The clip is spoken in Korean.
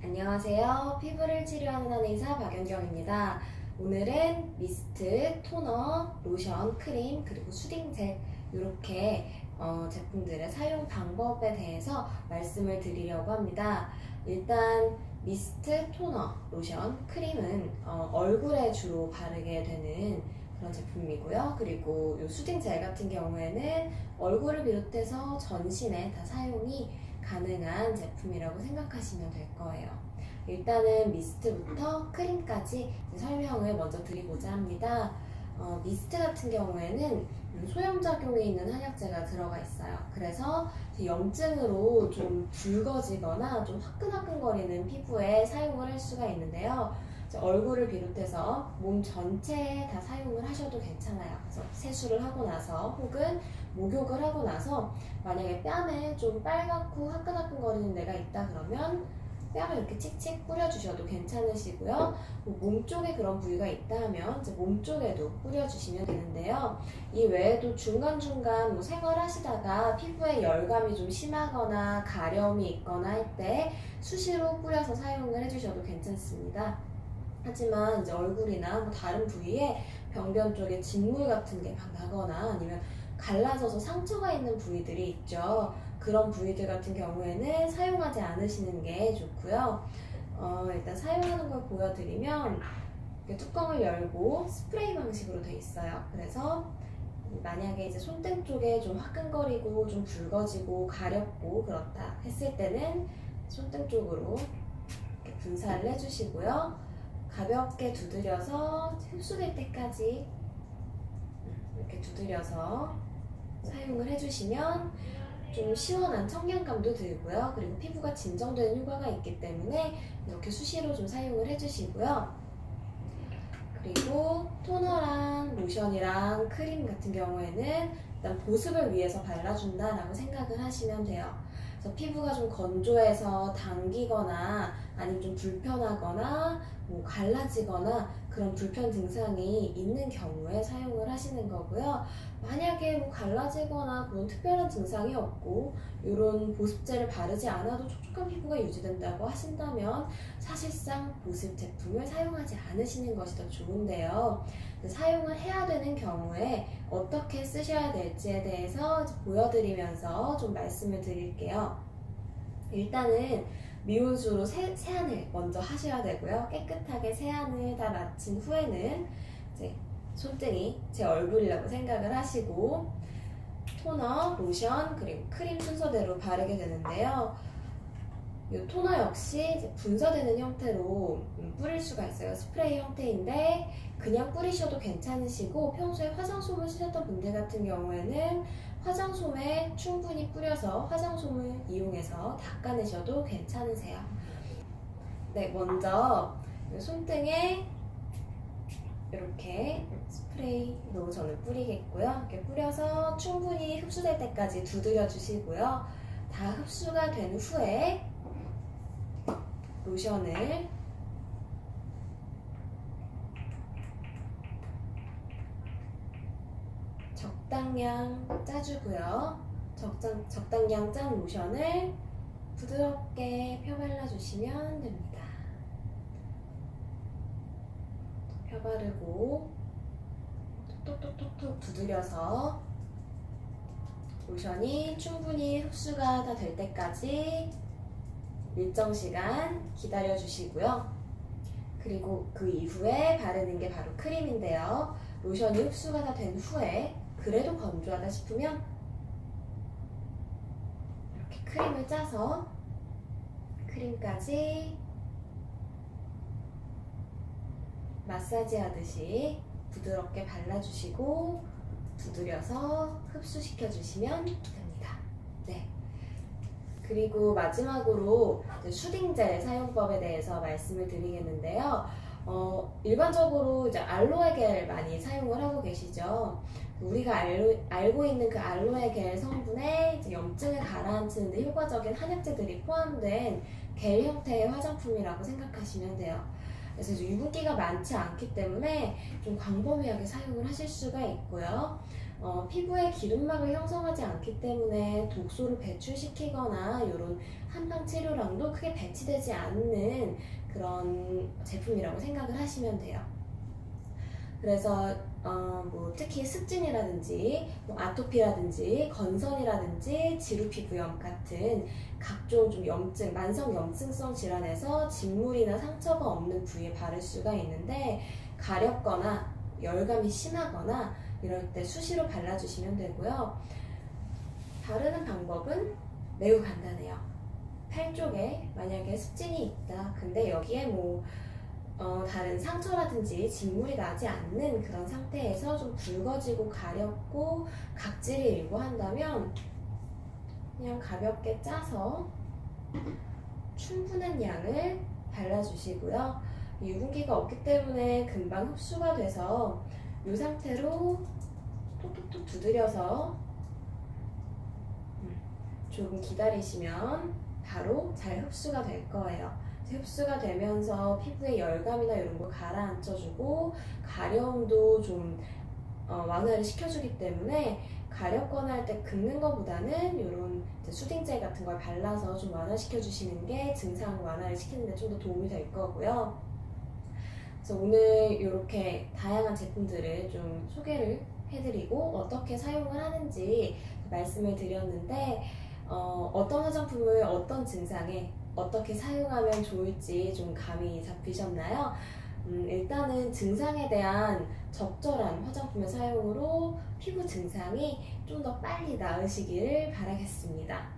안녕하세요. 피부를 치료하는 한의사 박연경입니다. 오늘은 미스트, 토너, 로션, 크림, 그리고 수딩 젤 이렇게 제품들의 사용 방법에 대해서 말씀을 드리려고 합니다. 일단 미스트, 토너, 로션, 크림은 얼굴에 주로 바르게 되는 그런 제품이고요. 그리고 이 수딩 젤 같은 경우에는 얼굴을 비롯해서 전신에 다 사용이 가능한 제품이라고 생각하시면 될 거예요. 일단은 미스트부터 크림까지 설명을 먼저 드리고자 합니다. 미스트 같은 경우에는 소염작용에 있는 한약재가 들어가 있어요. 그래서 염증으로 좀 붉어지거나 좀 화끈화끈거리는 피부에 사용을 할 수가 있는데요. 얼굴을 비롯해서 몸 전체에 다 사용을 하셔도 괜찮아요. 그래서 세수를 하고 나서 혹은 목욕을 하고 나서 만약에 뺨에 좀 빨갛고 화끈화끈거리는 데가 있다 그러면 뺨을 이렇게 칙칙 뿌려주셔도 괜찮으시고요. 몸 쪽에 그런 부위가 있다 하면 이제 몸 쪽에도 뿌려주시면 되는데요. 이 외에도 중간중간 생활하시다가 피부에 열감이 좀 심하거나 가려움이 있거나 할 때 수시로 뿌려서 사용을 해주셔도 괜찮습니다. 하지만 이제 얼굴이나 다른 부위에 병변 쪽에 진물 같은 게 막 나거나 아니면 갈라져서 상처가 있는 부위들이 있죠. 그런 부위들 같은 경우에는 사용하지 않으시는 게 좋고요. 일단 사용하는 걸 보여드리면 뚜껑을 열고 스프레이 방식으로 돼 있어요. 그래서 만약에 이제 손등 쪽에 좀 화끈거리고 좀 붉어지고 가렵고 그렇다 했을 때는 손등 쪽으로 이렇게 분사를 해주시고요. 가볍게 두드려서 흡수될 때까지 이렇게 두드려서 사용을 해주시면 좀 시원한 청량감도 들고요. 그리고 피부가 진정되는 효과가 있기 때문에 이렇게 수시로 좀 사용을 해주시고요. 그리고 토너랑 로션이랑 크림 같은 경우에는 일단 보습을 위해서 발라준다라고 생각을 하시면 돼요. 그래서 피부가 좀 건조해서 당기거나 아니면 좀 불편하거나 갈라지거나 그런 불편 증상이 있는 경우에 사용을 하시는 거고요. 만약에 갈라지거나 그런 특별한 증상이 없고 이런 보습제를 바르지 않아도 촉촉한 피부가 유지된다고 하신다면 사실상 보습 제품을 사용하지 않으시는 것이 더 좋은데요. 사용을 해야 되는 경우에 어떻게 쓰셔야 될지에 대해서 보여드리면서 좀 말씀을 드릴게요. 일단은 미온수로 세안을 먼저 하셔야 되고요. 깨끗하게 세안을 다 마친 후에는 이제 손등이 제 얼굴이라고 생각을 하시고 토너, 로션, 그리고 크림 순서대로 바르게 되는데요. 이 토너 역시 이제 분사되는 형태로 뿌릴 수가 있어요. 스프레이 형태인데 그냥 뿌리셔도 괜찮으시고 평소에 화장솜을 쓰셨던 분들 같은 경우에는 화장솜에 충분히 뿌려서 화장솜을 이용해서 닦아내셔도 괜찮으세요. 네, 먼저 손등에 이렇게 스프레이로 저는 뿌리겠고요. 이렇게 뿌려서 충분히 흡수될 때까지 두드려 주시고요. 다 흡수가 된 후에 로션을 적당량 짜주고요. 적당량 짠 로션을 부드럽게 펴발라주시면 됩니다. 펴바르고 톡톡톡톡 두드려서 로션이 충분히 흡수가 다 될 때까지 일정 시간 기다려 주시고요. 그리고 그 이후에 바르는 게 바로 크림인데요. 로션이 흡수가 다 된 후에 그래도 건조하다 싶으면 이렇게 크림을 짜서 크림까지 마사지 하듯이 부드럽게 발라주시고 두드려서 흡수시켜 주시면 됩니다. 네. 그리고 마지막으로 수딩젤 사용법에 대해서 말씀을 드리겠는데요. 일반적으로 이제 알로에 겔 많이 사용을 하고 계시죠. 우리가 알고 있는 그 알로에 겔 성분에 이제 염증을 가라앉히는 데 효과적인 한약재들이 포함된 겔 형태의 화장품이라고 생각하시면 돼요. 그래서 유분기가 많지 않기 때문에 좀 광범위하게 사용을 하실 수가 있고요. 피부에 기름막을 형성하지 않기 때문에 독소를 배출시키거나 이런 한방 치료랑도 크게 배치되지 않는 그런 제품이라고 생각을 하시면 돼요. 그래서 뭐 특히 습진이라든지 뭐 아토피라든지 건선이라든지 지루피부염 같은 각종 좀 염증, 만성 염증성 질환에서 진물이나 상처가 없는 부위에 바를 수가 있는데 가렵거나 열감이 심하거나 이럴 때 수시로 발라주시면 되고요. 바르는 방법은 매우 간단해요. 팔 쪽에 만약에 습진이 있다. 근데 여기에 뭐 다른 상처라든지 진물이 나지 않는 그런 상태에서 좀 붉어지고 가렵고 각질이 일고 한다면 그냥 가볍게 짜서 충분한 양을 발라주시고요. 유분기가 없기 때문에 금방 흡수가 돼서 이 상태로 톡톡톡 두드려서 조금 기다리시면 바로 잘 흡수가 될 거예요. 흡수가 되면서 피부의 열감이나 이런 거 가라앉혀주고 가려움도 좀 완화를 시켜주기 때문에 가렵거나 할 때 긁는 것보다는 이런 수딩젤 같은 걸 발라서 좀 완화시켜주시는 게 증상 완화를 시키는 데 좀 더 도움이 될 거고요. 그래서 오늘 이렇게 다양한 제품들을 좀 소개를 해드리고 어떻게 사용을 하는지 말씀을 드렸는데 어떤 화장품을 어떤 증상에 어떻게 사용하면 좋을지 좀 감이 잡히셨나요? 일단은 증상에 대한 적절한 화장품의 사용으로 피부 증상이 좀 더 빨리 나으시기를 바라겠습니다.